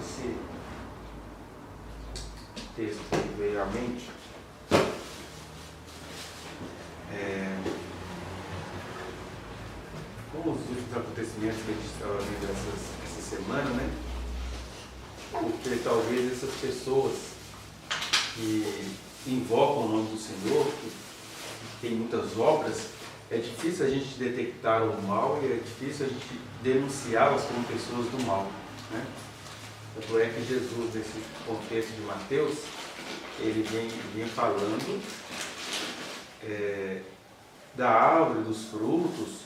esse texto que veio à mente. Com os últimos acontecimentos que a gente estava vendo essa semana, né? Porque talvez essas pessoas que invocam o nome do Senhor, que tem muitas obras, é difícil a gente detectar o mal e é difícil a gente denunciá-las como pessoas do mal, né? Tanto é que Jesus, nesse contexto de Mateus, ele vem falando da árvore, dos frutos,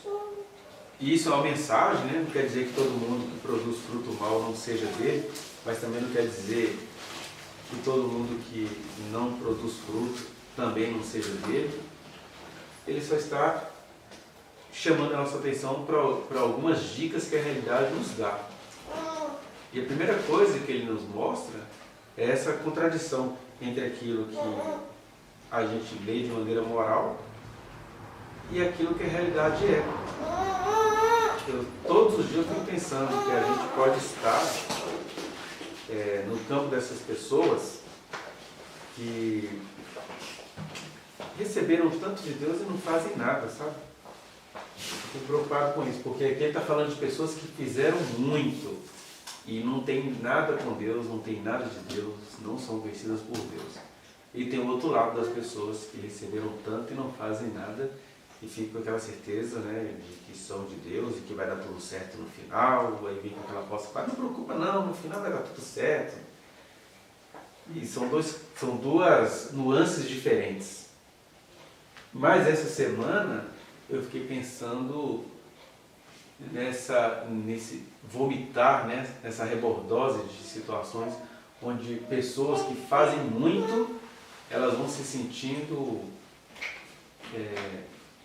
e isso é uma mensagem, né? Não quer dizer que todo mundo que produz fruto mal não seja dele, mas também não quer dizer que todo mundo que não produz fruto também não seja dele. Ele só está chamando a nossa atenção para algumas dicas que a realidade nos dá. E a primeira coisa que ele nos mostra é essa contradição entre aquilo que a gente lê de maneira moral e aquilo que a realidade é. Todos os dias eu fico pensando que a gente pode estar no campo dessas pessoas que receberam tanto de Deus e não fazem nada, sabe? Fico preocupado com isso, porque aqui ele está falando de pessoas que fizeram muito e não tem nada com Deus, não tem nada de Deus, não são conhecidas por Deus. E tem o outro lado das pessoas que receberam tanto e não fazem nada e ficam com aquela certeza, né, de que são de Deus e que vai dar tudo certo no final, aí vem com aquela posse, não preocupa não, no final vai dar tudo certo. E são duas nuances diferentes. Mas essa semana eu fiquei pensando nesse vomitar, né, nessa rebordose de situações onde pessoas que fazem muito, elas vão se sentindo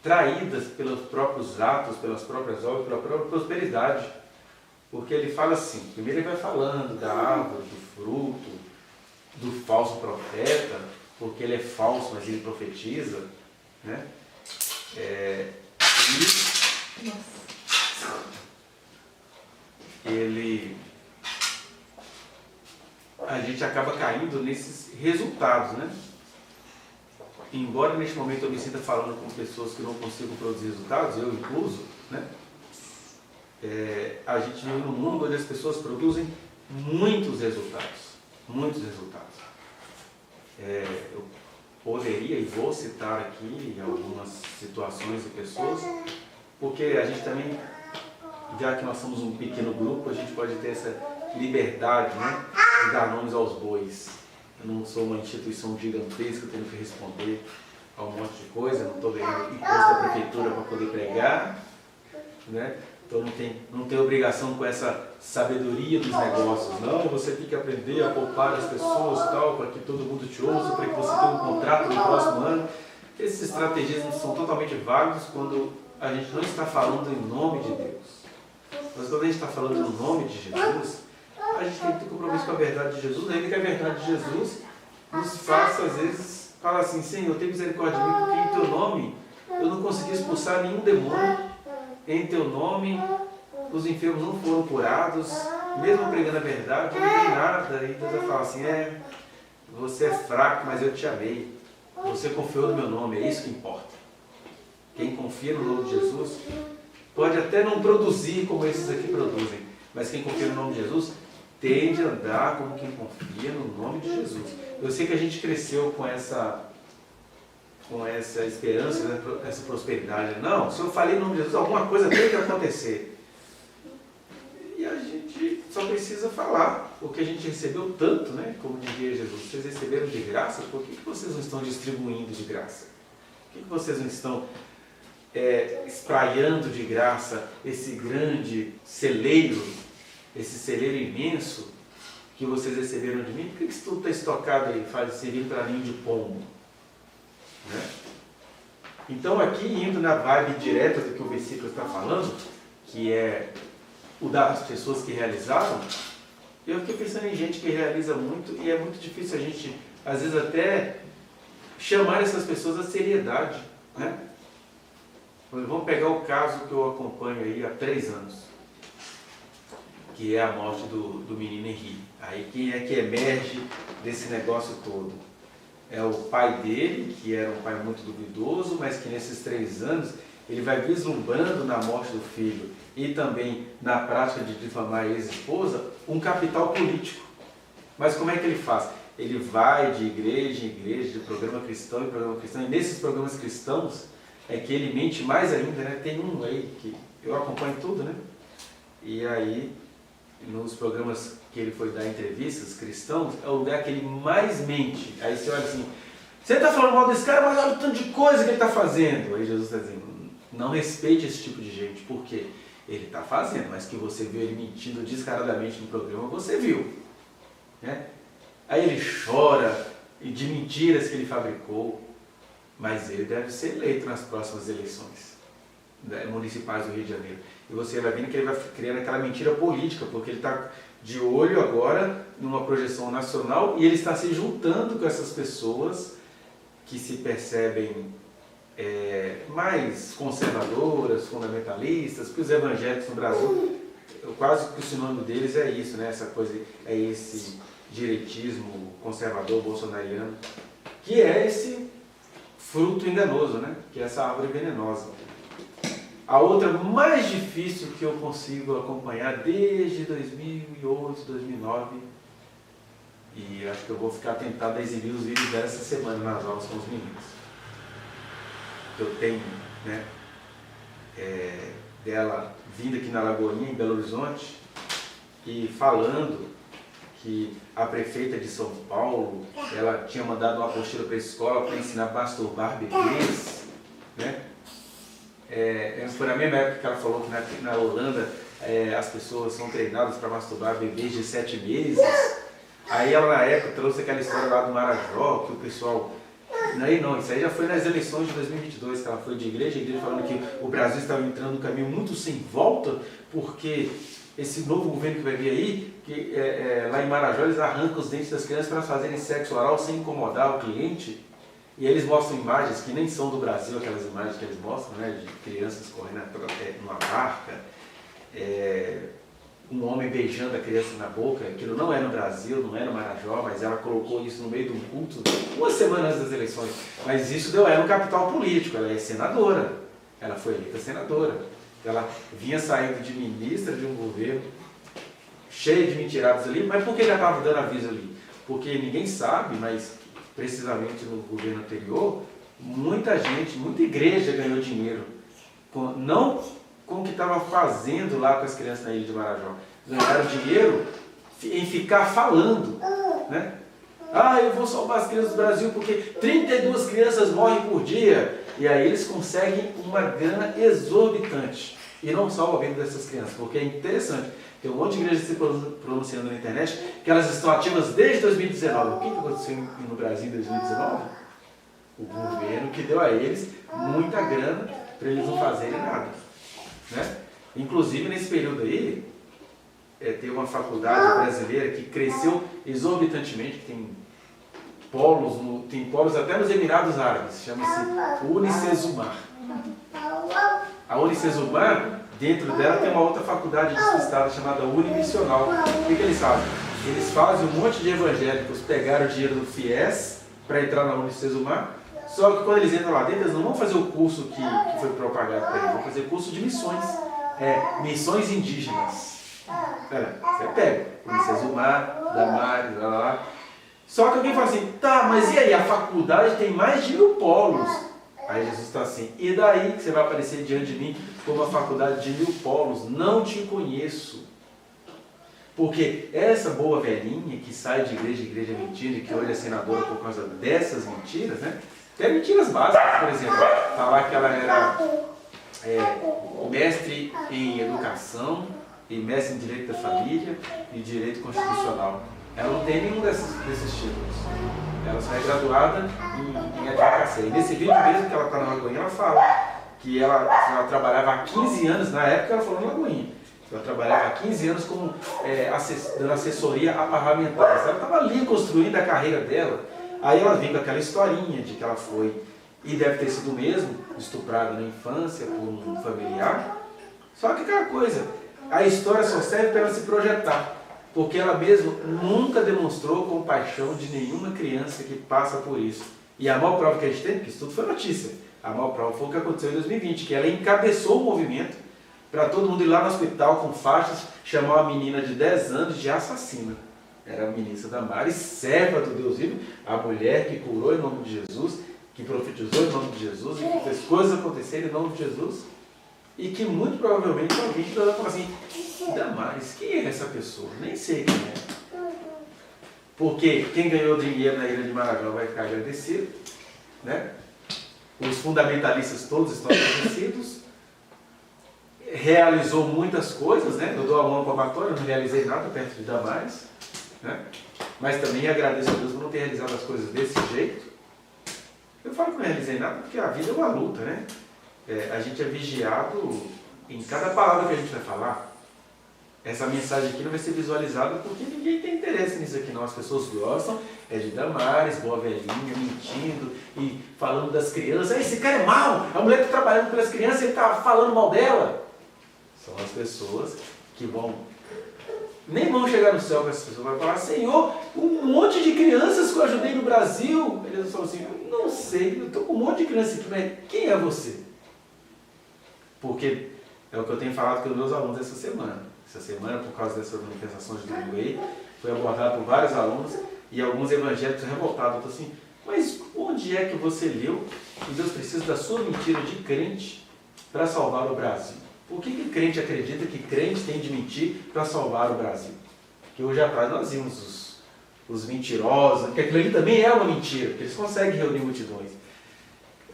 traídas pelos próprios atos, pelas próprias obras, pela própria prosperidade. Porque ele fala assim, primeiro ele vai falando da árvore, do fruto, do falso profeta, porque ele é falso, mas ele profetiza, né? A gente acaba caindo nesses resultados, né? Embora neste momento eu me sinta falando com pessoas que não consigam produzir resultados, eu incluso, né? A gente vive num mundo onde as pessoas produzem muitos resultados. Muitos resultados. Eu poderia e vou citar aqui algumas situações e pessoas, porque a gente também, já que nós somos um pequeno grupo, a gente pode ter essa liberdade, né, de dar nomes aos bois. Eu não sou uma instituição gigantesca tendo que responder a um monte de coisa, não estou ganhando imposto da prefeitura para poder pregar, né? Então não tem obrigação com essa sabedoria dos negócios. Não, você tem que aprender a poupar as pessoas tal, para que todo mundo te ouça, para que você tenha um contrato no próximo ano. Esses estrategismos são totalmente válidos quando a gente não está falando em nome de Deus. Mas quando a gente está falando no nome de Jesus, a gente tem que ter compromisso com a verdade de Jesus, ainda que a verdade de Jesus nos faça, às vezes, falar assim, Senhor, tem misericórdia de mim, porque em Teu nome eu não consegui expulsar nenhum demônio, em Teu nome os enfermos não foram curados, mesmo pregando a verdade, não tem nada. E Deus vai falar assim, você é fraco, mas eu te amei, você confiou no meu nome, é isso que importa. Quem confia no nome de Jesus pode até não produzir como esses aqui produzem, mas quem confia no nome de Jesus tende a andar como quem confia no nome de Jesus. Eu sei que a gente cresceu com essa esperança, né, essa prosperidade. Não, se eu falei no nome de Jesus, alguma coisa tem que acontecer. E a gente só precisa falar, porque a gente recebeu tanto, né, como diria Jesus. Vocês receberam de graça, por que vocês não estão distribuindo de graça? Por que vocês não estão espraiando de graça esse grande celeiro, esse celeiro imenso que vocês receberam de mim? Por que isso tudo está estocado aí, servindo para ninho de pombo? Né? Então aqui, indo na vibe direta do que o versículo está falando, que é o das pessoas que realizaram, eu fiquei pensando em gente que realiza muito e é muito difícil a gente, às vezes, até chamar essas pessoas à seriedade, né? Vamos pegar o caso que eu acompanho aí há 3 anos, que é a morte do menino Henrique. Aí quem é que emerge desse negócio todo? É o pai dele, que era um pai muito duvidoso, mas que nesses 3 anos ele vai vislumbrando na morte do filho e também na prática de difamar a ex-esposa um capital político. Mas como é que ele faz? Ele vai de igreja em igreja, de programa cristão em programa cristão, e nesses programas cristãos é que ele mente mais ainda, né? Tem um aí que eu acompanho tudo, né? E aí, nos programas que ele foi dar entrevistas cristãos, é o lugar que ele mais mente. Aí você olha assim, você está falando mal desse cara, mas olha o tanto de coisa que ele está fazendo. Aí Jesus está dizendo, não respeite esse tipo de gente, porque ele está fazendo, mas que você viu ele mentindo descaradamente no programa, você viu. Né? Aí ele chora de mentiras que ele fabricou, mas ele deve ser eleito nas próximas eleições municipais do Rio de Janeiro. E você vai vendo que ele vai criando aquela mentira política, porque ele está de olho agora numa projeção nacional e ele está se juntando com essas pessoas que se percebem mais conservadoras, fundamentalistas, porque os evangélicos no Brasil, quase que o sinônimo deles é isso, né? Essa coisa, é esse direitismo conservador bolsonariano, que é esse fruto enganoso, né? Que é essa árvore venenosa. A outra mais difícil que eu consigo acompanhar desde 2008, 2009, e acho que eu vou ficar tentado a exibir os vídeos dessa semana nas aulas com os meninos. Eu tenho, né, dela vindo aqui na Lagoinha, em Belo Horizonte, e falando que a prefeita de São Paulo, ela tinha mandado uma apostila para a escola para ensinar a masturbar bebês, né? Foi na mesma época que ela falou que na Holanda as pessoas são treinadas para masturbar bebês de 7 meses. Aí ela na época trouxe aquela história lá do Marajó, que o pessoal... Não, isso aí já foi nas eleições de 2022, que ela foi de igreja em igreja falando que o Brasil estava entrando num caminho muito sem volta, porque esse novo governo que vai vir aí, que lá em Marajó eles arrancam os dentes das crianças para fazerem sexo oral sem incomodar o cliente. E eles mostram imagens que nem são do Brasil, aquelas imagens que eles mostram, né, de crianças correndo numa barca, um homem beijando a criança na boca. Aquilo não é no Brasil, não é no Marajó, mas ela colocou isso no meio de um culto, 1 semana antes das eleições. Mas isso deu ela um capital político, ela é senadora, ela foi eleita senadora. Ela vinha saindo de ministra de um governo cheio de mentirados ali, mas por que ela estava dando aviso ali? Porque ninguém sabe, mas precisamente no governo anterior, muita gente, muita igreja ganhou dinheiro, não com o que estava fazendo lá com as crianças na ilha de Marajó. Ganharam dinheiro em ficar falando, né? Eu vou salvar as crianças do Brasil porque 32 crianças morrem por dia. E aí eles conseguem uma grana exorbitante e não salvam a vida dessas crianças, porque é interessante. Tem um monte de igrejas se pronunciando na internet que elas estão ativas desde 2019. O que aconteceu no Brasil em 2019? O governo que deu a eles muita grana para eles não fazerem nada. Né? Inclusive, nesse período aí, tem uma faculdade brasileira que cresceu exorbitantemente, que tem polos até nos Emirados Árabes, chama-se Unicesumar. A Unicesumar, dentro dela tem uma outra faculdade despistada chamada Unimissional. O que eles fazem? Eles fazem um monte de evangélicos pegaram o dinheiro do FIES para entrar na Unicesumar, só que quando eles entram lá dentro, eles não vão fazer o curso que foi propagado para eles, vão fazer curso de missões, missões indígenas. Você pega Unicesumar, Damares, lá. Só que alguém fala assim, tá, mas e aí, a faculdade tem mais de 1000 polos. Aí Jesus está assim, e daí que você vai aparecer diante de mim com uma faculdade de 1000 polos? Não te conheço. Porque essa boa velhinha que sai de igreja mentindo e que hoje é senadora por causa dessas mentiras, né? Até mentiras básicas, por exemplo, falar que ela era mestre em educação, e mestre em direito da família e direito constitucional. Ela não tem nenhum desses títulos. Ela só é graduada em advocacia. E nesse vídeo mesmo que ela está na Lagoinha, ela fala que ela trabalhava há 15 anos, na época ela falou na Lagoinha, ela trabalhava há 15 anos como dando assessoria a parlamentares. Ela estava ali construindo a carreira dela. Aí ela vem com aquela historinha de que ela foi, e deve ter sido mesmo, estuprada na infância por um familiar. Só que aquela coisa, A história só serve para ela se projetar, porque ela mesma nunca demonstrou compaixão de nenhuma criança que passa por isso. E a maior prova que a gente tem, porque isso tudo foi notícia, a maior prova foi o que aconteceu em 2020, que ela encabeçou o movimento para todo mundo ir lá no hospital com faixas, chamar uma menina de 10 anos de assassina. Era a ministra Damares, serva do Deus vivo, a mulher que curou em nome de Jesus, que profetizou em nome de Jesus, e que fez coisas acontecerem em nome de Jesus, e que muito provavelmente alguém que vai falar assim, Damares, quem é essa pessoa? Nem sei quem é. Porque quem ganhou dinheiro na Ilha de Marajó vai ficar agradecido, né? Os fundamentalistas todos estão agradecidos. Realizou muitas coisas, né? Eu dou a mão palmatória, não realizei nada perto de Damares, né? Mas também agradeço a Deus por não ter realizado as coisas desse jeito. Eu falo que não realizei nada porque a vida é uma luta, né? A gente é vigiado em cada palavra que a gente vai falar. Essa mensagem aqui não vai ser visualizada porque ninguém tem interesse nisso aqui não. As pessoas gostam de Damares, boa velhinha, mentindo e falando das crianças. Esse cara é mau, a mulher está trabalhando pelas crianças e ele está falando mal dela. São as pessoas que nem vão chegar no céu com essas pessoas. Vai falar, Senhor, um monte de crianças que eu ajudei no Brasil. Eles falam assim, não sei, eu estou com um monte de crianças aqui, mas quem é você? Porque é o que eu tenho falado com os meus alunos essa semana. Essa semana, por causa dessas manifestações de domingo aí, foi abordado por vários alunos e alguns evangélicos revoltados. Eu estou assim, mas onde é que você leu que Deus precisa da sua mentira de crente para salvar o Brasil? Por que crente acredita que crente tem de mentir para salvar o Brasil? Porque hoje atrás nós vimos os mentirosos, porque aquilo ali também é uma mentira, porque eles conseguem reunir multidões.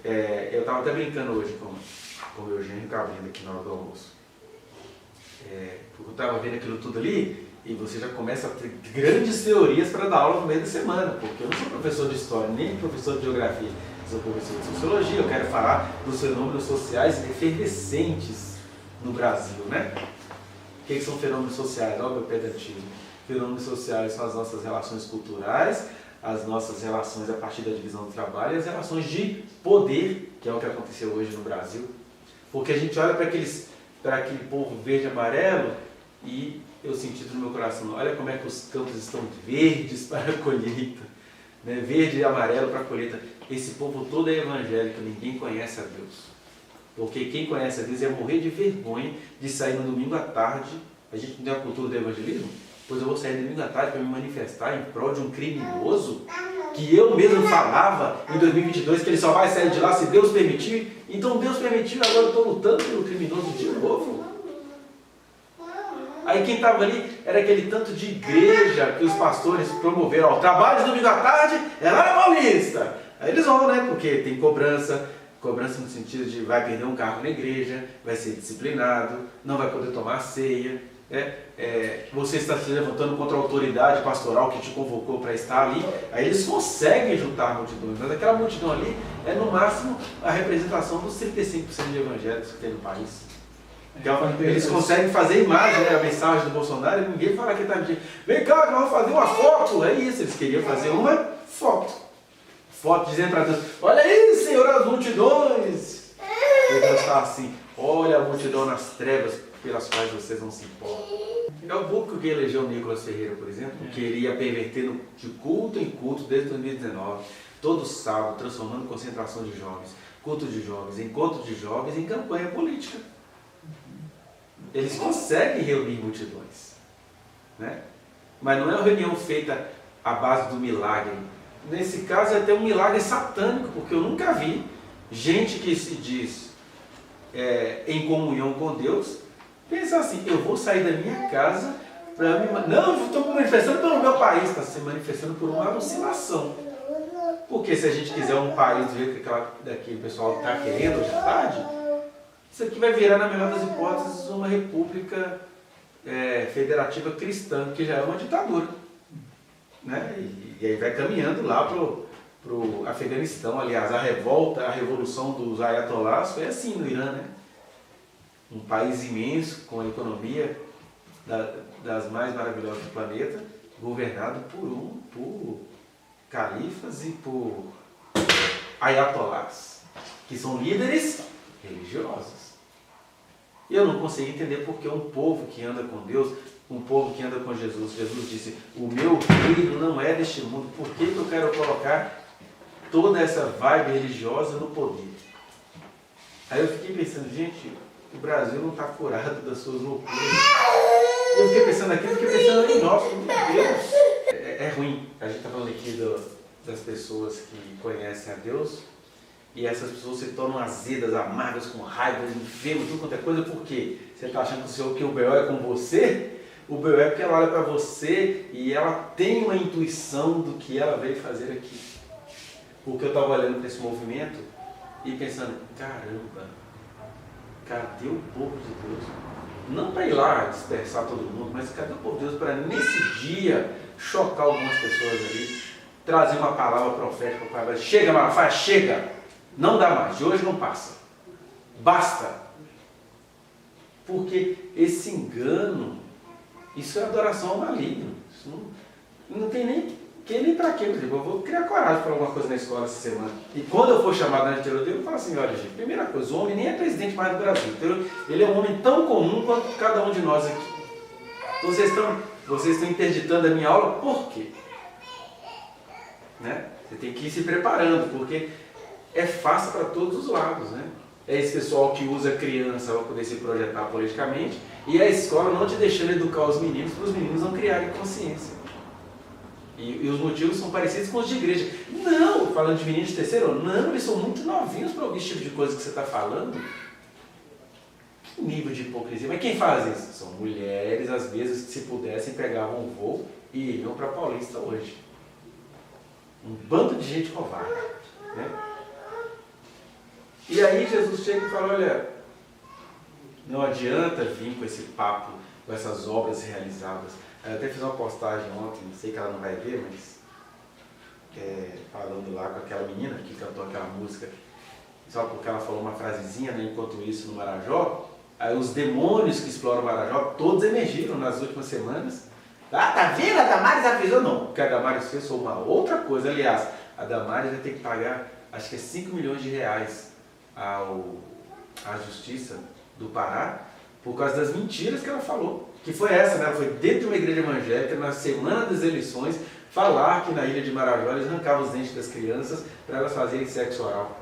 Eu estava até brincando hoje com o Eugênio Cabrina aqui na hora do almoço. Eu estava vendo aquilo tudo ali e você já começa a ter grandes teorias para dar aula no meio da semana, porque eu não sou professor de história, nem professor de geografia, sou professor de sociologia, eu quero falar dos fenômenos sociais efervescentes no Brasil, né? O que são fenômenos sociais? Olha o meu pedantismo. Fenômenos sociais são as nossas relações culturais, as nossas relações a partir da divisão do trabalho e as relações de poder, que é o que aconteceu hoje no Brasil. Porque a gente olha para aquele povo verde e amarelo e eu senti no meu coração, olha como é que os campos estão verdes para a colheita, né? Verde e amarelo para a colheita. Esse povo todo é evangélico, ninguém conhece a Deus. Porque quem conhece a Deus é morrer de vergonha de sair no domingo à tarde. A gente não tem a cultura do evangelismo? Pois eu vou sair no domingo à tarde para me manifestar em prol de um criminoso que eu mesmo falava em 2022 que ele só vai sair de lá se Deus permitir. Então Deus permitiu, agora eu estou lutando pelo criminoso de novo. Aí quem estava ali era aquele tanto de igreja que os pastores promoveram. O trabalho de domingo à tarde é lá na Paulista. Aí eles vão, né? Porque tem cobrança no sentido de vai perder um cargo na igreja, vai ser disciplinado, não vai poder tomar ceia. Você está se levantando contra a autoridade pastoral que te convocou para estar ali. Aí eles conseguem juntar multidões, mas aquela multidão ali é no máximo a representação dos 35% de evangélicos que tem no país. Então, eles conseguem fazer imagem, né, a mensagem do Bolsonaro, e ninguém fala que está dizendo, vem cá, vamos fazer uma foto. É isso, eles queriam fazer uma foto dizendo para Deus, olha aí, Senhor, as multidões. E Deus está assim, olha a multidão nas trevas pelas quais vocês não se importam. É o público que elegeu o Nicolas Ferreira, por exemplo, que iria perverter de culto em culto desde 2019, todo sábado, transformando concentração de jovens, culto de jovens, encontro de jovens em campanha política. Eles conseguem reunir multidões, né? Mas não é uma reunião feita à base do milagre. Nesse caso é até um milagre satânico, porque eu nunca vi gente que se diz em comunhão com Deus pensar assim, eu vou sair da minha casa para me... Não, eu estou me manifestando pelo meu país, está se manifestando por uma alucinação. Porque se a gente quiser um país do jeito que o pessoal está querendo hoje à tarde, isso aqui vai virar, na melhor das hipóteses, uma república federativa cristã, que já é uma ditadura. Né? E aí vai caminhando lá para o Afeganistão. Aliás, a revolução dos ayatolás foi assim no Irã, né? Um país imenso, com a economia das mais maravilhosas do planeta, governado por califas e por ayatolás, que são líderes religiosos. E eu não consigo entender porque um povo que anda com Deus, um povo que anda com Jesus, Jesus disse, o meu reino não é deste mundo, por que eu quero colocar toda essa vibe religiosa no poder? Aí eu fiquei pensando, gente, o Brasil não está curado das suas loucuras. E eu fiquei pensando aqui, eu fiquei pensando em nós, meu Deus. É ruim, a gente está falando aqui das pessoas que conhecem a Deus, e essas pessoas se tornam azedas, amargas, com raiva, enfermas, tudo quanto é coisa, por quê? Você está achando que o B.O. é com você? O B.O. é porque ela olha para você e ela tem uma intuição do que ela veio fazer aqui. Porque eu estava olhando para esse movimento e pensando, caramba, cadê o povo de Deus? Não para ir lá dispersar todo mundo, mas cadê o povo de Deus para nesse dia chocar algumas pessoas ali, trazer uma palavra profética para o Pai. Chega, Malafaia, chega! Não dá mais, de hoje não passa. Basta! Porque esse engano, isso é adoração ao maligno. Isso não tem nem para quê. Eu vou criar coragem para alguma coisa na escola essa semana. E quando eu for chamado na diretoria, eu falo assim, olha gente, primeira coisa, o homem nem é presidente mais do Brasil. Então, ele é um homem tão comum quanto cada um de nós aqui. Então, vocês estão interditando a minha aula, por quê? Né? Você tem que ir se preparando, porque é fácil para todos os lados, né? É esse pessoal que usa a criança para poder se projetar politicamente e a escola não te deixando educar os meninos para os meninos não criarem consciência. E os motivos são parecidos com os de igreja. Não, falando de meninos de terceiro ano, não, eles são muito novinhos para ouvir esse tipo de coisa que você está falando. Que nível de hipocrisia. Mas quem faz isso? São mulheres, às vezes, que se pudessem pegavam um voo e iriam para Paulista hoje. Um bando de gente covarde, né? E aí Jesus chega e fala, olha, não adianta vir com esse papo, com essas obras realizadas. Eu até fiz uma postagem ontem, não sei que ela não vai ver, mas falando lá com aquela menina que cantou aquela música, só porque ela falou uma frasezinha, né, enquanto isso no Marajó, aí os demônios que exploram o Marajó, todos emergiram nas últimas semanas. Ah, tá vendo? A Damares avisou? Não, o que a Damares fez foi uma outra coisa. Aliás, a Damares vai ter que pagar, acho que é 5 milhões de reais à Justiça do Pará, por causa das mentiras que ela falou. Que foi essa, né? Ela foi dentro de uma igreja evangélica, na semana das eleições, falar que na ilha de Marajó eles arrancavam os dentes das crianças para elas fazerem sexo oral.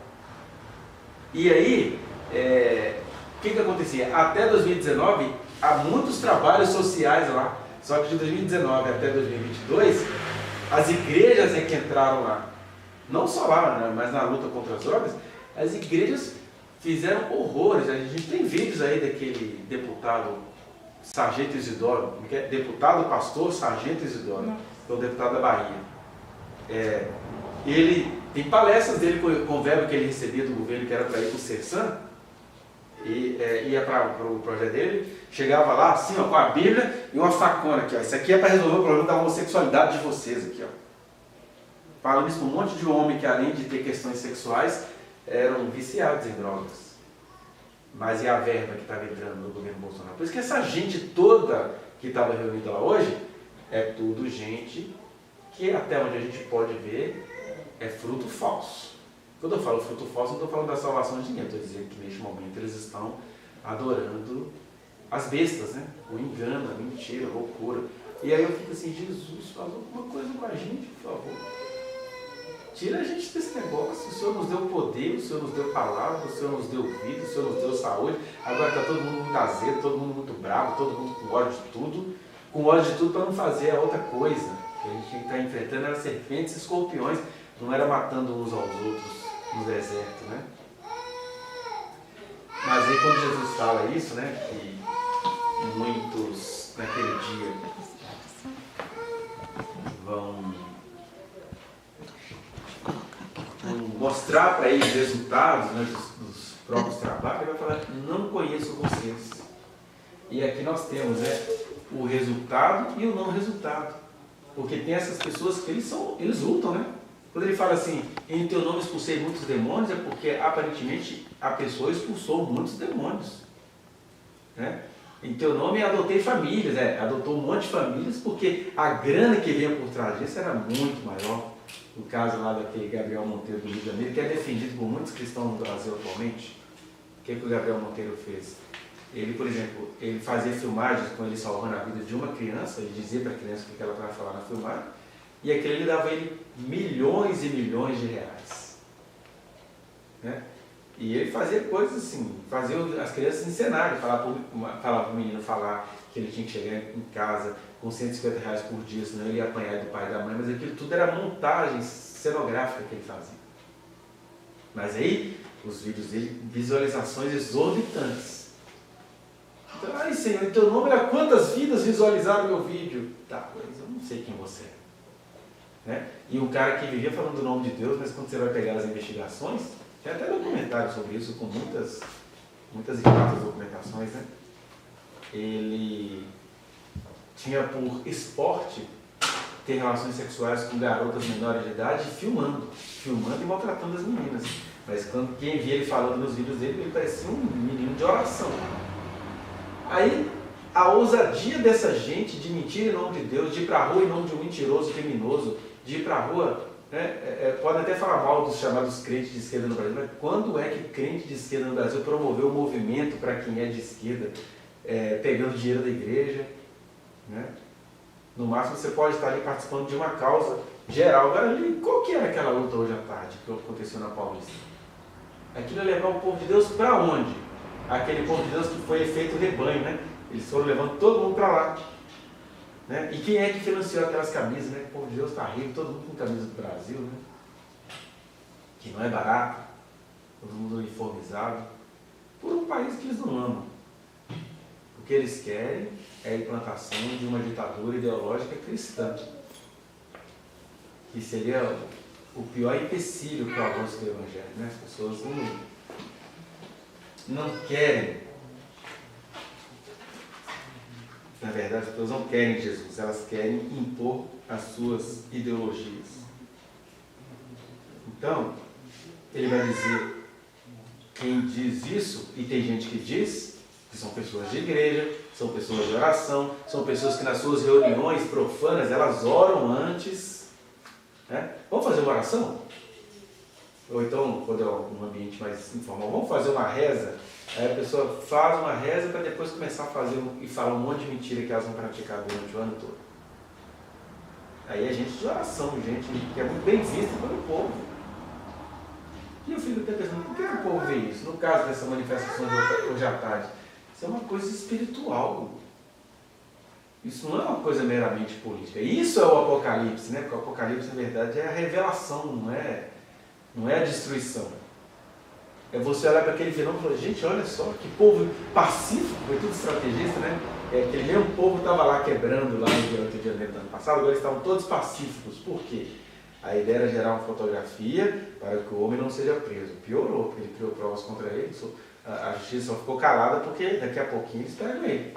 E aí, o que acontecia? Até 2019, há muitos trabalhos sociais lá. Só que de 2019 até 2022, as igrejas é que entraram lá. Não só lá, né, mas na luta contra as drogas, as igrejas fizeram horrores. A gente tem vídeos aí daquele deputado Sargento Isidoro, deputado pastor Sargento Isidoro, que é o deputado da Bahia. Ele tem palestras dele com o verbo que ele recebia do governo, que era para ir para o Sersan, e ia para o projeto dele, chegava lá assim, ó, com a Bíblia e uma facona aqui, ó. Isso aqui é para resolver o problema da homossexualidade de vocês aqui, ó. Falando isso com um monte de homem que, além de ter questões sexuais, eram viciados em drogas. Mas e a verba que estava entrando no governo Bolsonaro? Por isso que essa gente toda que estava reunida lá hoje é tudo gente que, até onde a gente pode ver, é fruto falso. Quando eu falo fruto falso, não estou falando da salvação de ninguém, estou dizendo que neste momento eles estão adorando as bestas, né? O engano, a mentira, a loucura. E aí eu fico assim, Jesus, faz alguma coisa com a gente, por favor. Tira a gente desse negócio. O Senhor nos deu poder, o Senhor nos deu palavra, o Senhor nos deu vida, o Senhor nos deu saúde. Agora está todo mundo muito azedo, todo mundo muito bravo, todo mundo com ódio de tudo. Com ódio de tudo para não fazer a outra coisa. Que a gente está enfrentando era serpentes e escorpiões, não era matando uns aos outros no deserto, né? Mas aí quando Jesus fala isso, né, que muitos naquele dia vão mostrar para eles resultados, né, dos próprios trabalhos, ele vai falar, não conheço vocês. E aqui nós temos, né, o resultado e o não resultado. Porque tem essas pessoas que eles lutam, né? Quando ele fala assim, em teu nome expulsei muitos demônios, é porque aparentemente a pessoa expulsou muitos demônios. Né? Em teu nome adotei famílias, adotou um monte de famílias, porque a grana que vinha por trás disso era muito maior. No caso lá daquele Gabriel Monteiro do Rio de Janeiro, que é defendido por muitos cristãos no Brasil atualmente. O que o Gabriel Monteiro fez? Ele, por exemplo, ele fazia filmagens com ele salvando a vida de uma criança, ele dizia para a criança o que ela estava falando na filmagem, e aquilo ele dava a ele milhões e milhões de reais. Né? E ele fazia coisas assim, fazia as crianças encenarem, falava para o menino falar que ele tinha que chegar em casa com 150 reais por dia, senão ele ia apanhar do pai e da mãe, mas aquilo tudo era montagem cenográfica que ele fazia. Mas aí, os vídeos dele, visualizações exorbitantes. Então, ai Senhor, em teu nome era quantas vidas visualizaram meu vídeo? Tá, mas eu não sei quem você é. Né? E um cara que vivia falando do nome de Deus, mas quando você vai pegar as investigações, tem até documentário sobre isso, com muitas e muitas documentações, né? Ele tinha por esporte ter relações sexuais com garotas menores de idade, filmando e maltratando as meninas. Mas quando quem via ele falando nos vídeos dele, ele parecia um menino de oração. Aí, a ousadia dessa gente de mentir em nome de Deus, de ir para a rua em nome de um mentiroso criminoso, de ir para a rua, né, pode até falar mal dos chamados crentes de esquerda no Brasil, mas quando é que crente de esquerda no Brasil promoveu um movimento para quem é de esquerda, pegando dinheiro da igreja? Né? No máximo você pode estar ali participando de uma causa geral. Agora ali, qual que era aquela luta hoje à tarde que aconteceu na Paulista? Aquilo é levar o povo de Deus para onde? Aquele povo de Deus que foi efeito rebanho, né? Eles foram levando todo mundo para lá. Né? E quem é que financiou aquelas camisas, né? O povo de Deus está rico, todo mundo com camisa do Brasil, né? Que não é barato, todo mundo uniformizado, por um país que eles não amam. O que eles querem é a implantação de uma ditadura ideológica cristã, que seria o pior empecilho para o avanço do Evangelho. Né? As pessoas não querem, na verdade, as pessoas não querem Jesus, elas querem impor as suas ideologias. Então, ele vai dizer, quem diz isso, e tem gente que diz, que são pessoas de igreja, são pessoas de oração, são pessoas que nas suas reuniões profanas, elas oram antes. Né? Vamos fazer uma oração? Ou então, quando é um ambiente mais informal, vamos fazer uma reza? Aí a pessoa faz uma reza para depois começar a fazer e falar um monte de mentira que elas vão praticar durante o ano todo. Aí é gente de oração, gente que é muito bem vista pelo povo. E eu fico até pensando, por que o povo vê isso? No caso dessa manifestação de hoje à tarde, isso é uma coisa espiritual. Isso não é uma coisa meramente política. Isso é o Apocalipse, né? Porque o Apocalipse, na verdade, é a revelação, não é a destruição. É você olhar para aquele vilão e falar, gente, olha só, que povo pacífico, foi tudo estrategista, né? Aquele mesmo povo estava lá quebrando lá no 8 de janeiro do ano passado, agora eles estavam todos pacíficos. Por quê? A ideia era gerar uma fotografia para que o homem não seja preso. Piorou, porque ele criou provas contra ele, a justiça só ficou calada porque daqui a pouquinho eles pegam ele.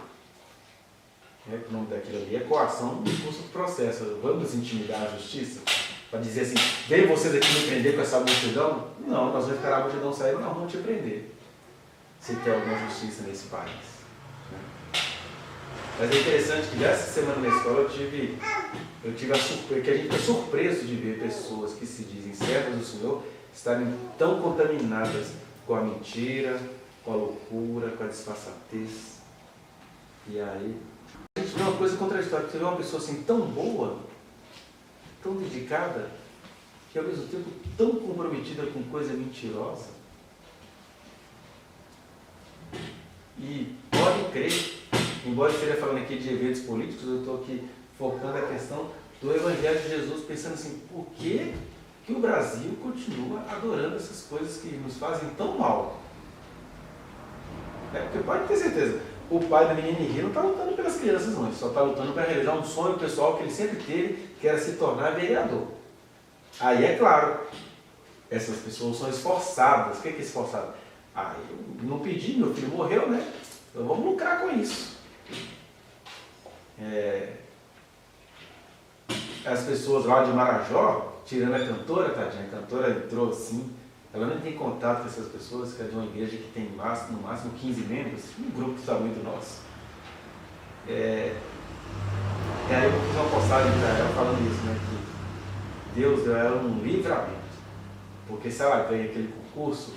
O nome daquilo ali é coação no curso do processo. Vamos intimidar a justiça? Para dizer assim, vem vocês aqui me prender com essa multidão? Não, nós vamos esperar a multidão sair e nós vamos te prender. Se tem alguma justiça nesse país. Mas é interessante que essa semana na escola eu tive a surpresa, que a gente é surpreso de ver pessoas que se dizem servas do Senhor estarem tão contaminadas com a mentira, com a loucura, com a disfarçatez. E aí, a gente vê uma coisa contraditória, você vê uma pessoa assim tão boa, tão dedicada, que ao mesmo tempo tão comprometida com coisa mentirosa. E pode crer, embora eu esteja falando aqui de eventos políticos, eu estou aqui focando a questão do Evangelho de Jesus, pensando assim, por que o Brasil continua adorando essas coisas que nos fazem tão mal? Porque pode ter certeza, o pai do menino Henrique não está lutando pelas crianças, não, ele só está lutando para realizar um sonho pessoal que ele sempre teve, que era se tornar vereador. Aí é claro, essas pessoas são esforçadas. O que é esforçado? Eu não pedi, meu filho morreu, né? Então vamos lucrar com isso. As pessoas lá de Marajó, tirando a cantora, tadinha, a cantora entrou assim, ela não tem contato com essas pessoas, que é de uma igreja que tem no máximo 15 membros, um grupo do tamanho do nosso. E aí eu fiz uma postagem para ela falando isso, né, que Deus deu a ela um livramento, porque se ela ganha aquele concurso,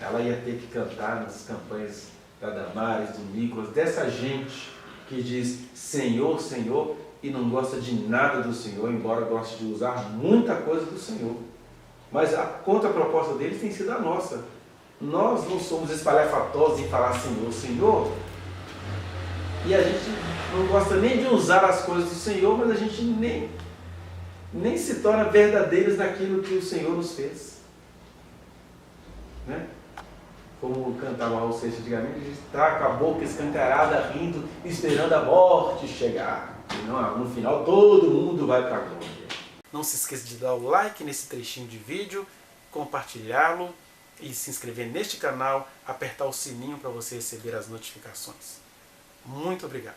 ela ia ter que cantar nas campanhas da Damares, do Nicolas, dessa gente que diz Senhor, Senhor e não gosta de nada do Senhor, embora goste de usar muita coisa do Senhor. Mas a contraproposta deles tem sido a nossa. Nós não somos espalhafatosos em falar Senhor, Senhor, e a gente não gosta nem de usar as coisas do Senhor, mas a gente nem se torna verdadeiros naquilo que o Senhor nos fez. Né? Como cantava Raul Seixas antigamente, ele está com a boca escancarada, rindo, esperando a morte chegar. E não, no final todo mundo vai para a glória. Não se esqueça de dar o like nesse trechinho de vídeo, compartilhá-lo e se inscrever neste canal, apertar o sininho para você receber as notificações. Muito obrigado.